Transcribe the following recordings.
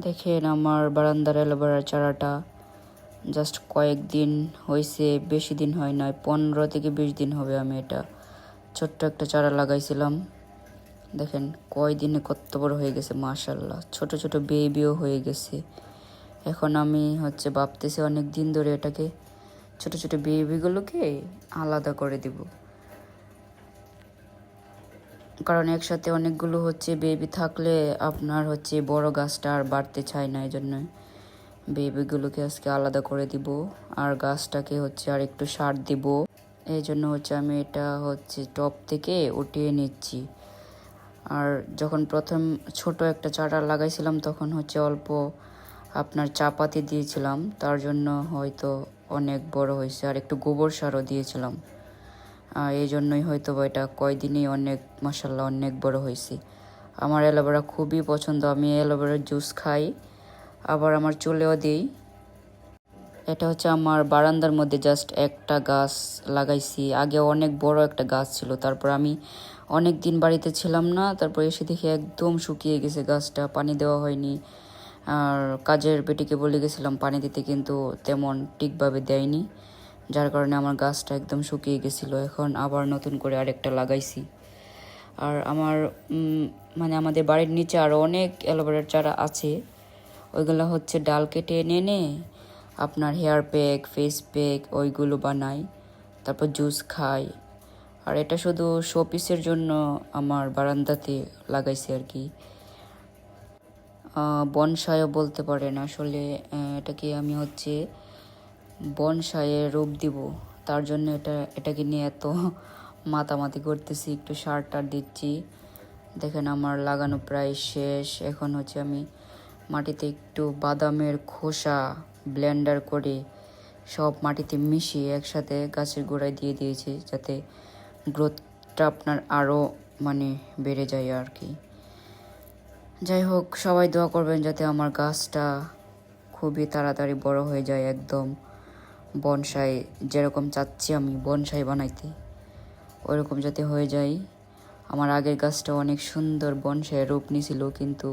দেখেন আমার বারান্দার অ্যালোভেরার চারাটা জাস্ট কয়েকদিন হয়েছে, বেশি দিন হয় না, 15 থেকে 20 দিন হবে আমি এটা ছোট্ট একটা চারা লাগাইছিলাম। দেখেন কয়দিনে কত বড় হয়ে গেছে, মাশাআল্লাহ। ছোট ছোট বেবিও হয়ে গেছে। এখন আমি ভাবতেছি অনেক দিন ধরে এটাকে ছোট ছোট বেবিগুলোকে আলাদা করে দিব, কারণ একসাথে অনেকগুলো বেবি থাকলে আপনার বড় গাছটা আর বাড়তে চায় না। এই জন্য বেবিগুলোকে আজকে আলাদা করে দিব আর গাছটাকে আর একটু সার দিব। এই জন্য আমি এটা টপ থেকে উঠিয়ে নিচ্ছি। আর যখন প্রথম ছোট একটা চারা লাগাইছিলাম তখন অল্প আপনার চাপাতি দিয়েছিলাম, তার জন্য হয়তো অনেক বড় হয়েছে। আর একটু গোবর সারও দিয়েছিলাম, এই জন্যই হয়তো এটা কয়দিনই অনেক মাশাআল্লাহ অনেক বড় হয়েছে। আমার অ্যালোভেরা খুবই পছন্দ, আমি অ্যালোভেরার জুস খাই, আবার আমার চুলেও দিই। এটা আমার বারান্দার মধ্যে জাস্ট একটা গাছ লাগাইছি। আগে অনেক বড় একটা গাছ ছিল, তারপর আমি অনেক দিন বাড়িতে ছিলাম না, তারপর এসে দেখি একদম শুকিয়ে গেছে গাছটা, পানি দেওয়া হয়নি। আর কাজের বেটিকে বলে গেছিলাম পানি দিতে, কিন্তু তেমন ঠিকভাবে দেয়নি, যার কারণে আমার গাছটা একদম শুকিয়ে গেছিলো। এখন আবার নতুন করে আরেকটা লাগাইছি। আর আমার আমাদের বাড়ির নিচে আরও অনেক অ্যালোভেরার চারা আছে, ওইগুলো ডাল কেটে এনে আপনার হেয়ার প্যাক, ফেস প্যাক ওইগুলো বানাই, তারপর জুস খাই। আর এটা শুধু শোপিসের জন্য আমার বারান্দাতে লাগাইছি আর কি। বনসাইও বলতে পারেন আসলে, এটাকে আমি বনসাইয়ে রূপ দিব, তার জন্য এটাকে নিয়ে এত মাতামাতি করতেছি। একটু সার টার দিচ্ছি। দেখেন আমার লাগানো প্রায় শেষ। এখন আমি মাটিতে একটু বাদামের খোসা ব্লেন্ডার করে সব মাটিতে মিশিয়ে একসাথে গাছের গোড়ায় দিয়ে দিয়েছি, যাতে গ্রোথটা আপনার আরও বেড়ে যায় আর কি। যাই হোক, সবাই দোয়া করবেন যাতে আমার গাছটা খুবই তাড়াতাড়ি বড় হয়ে যায়, একদম বনসাই যেরকম চাচ্ছি আমি বনসাই বানাইতে, ওইরকম যাতে হয়ে যায়। আমার আগের গাছটা অনেক সুন্দর বনসাই রূপ নিয়েছিল, কিন্তু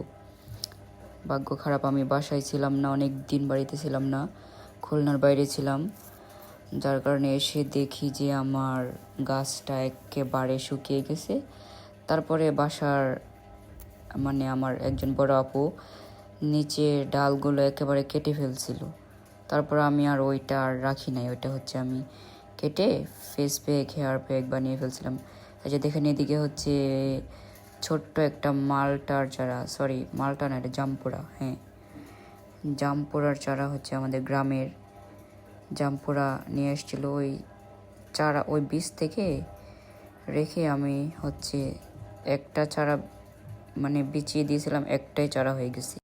ভাগ্য খারাপ, আমি বাসায় ছিলাম না, অনেক দিন বাড়িতে ছিলাম না, খুলনার বাইরে ছিলাম, যার কারণে এসে দেখি যে আমার গাছটা একেবারে শুকিয়ে গেছে। তারপরে বাসার আমার একজন বড় আপু নিচের ডালগুলো একেবারে কেটে ফেলছিল, তারপর আমি আর ওইটা আর রাখি নাই, ওইটা আমি কেটে ফেস প্যাক, হেয়ার প্যাক বানিয়ে ফেলছিলাম। এই যে দেখেন এদিকে ছোট্ট একটা মালটার চারা, সরি মালটা না, এটা জামপুরা, হ্যাঁ জামপুরার চারা আমাদের গ্রামের জামপুরা নিয়ে এসেছিলো, ওই চারা ওই বীজ থেকে রেখে আমি একটা চারা বিছিয়ে দিয়েছিলাম, একটাই চারা হয়ে গেছে।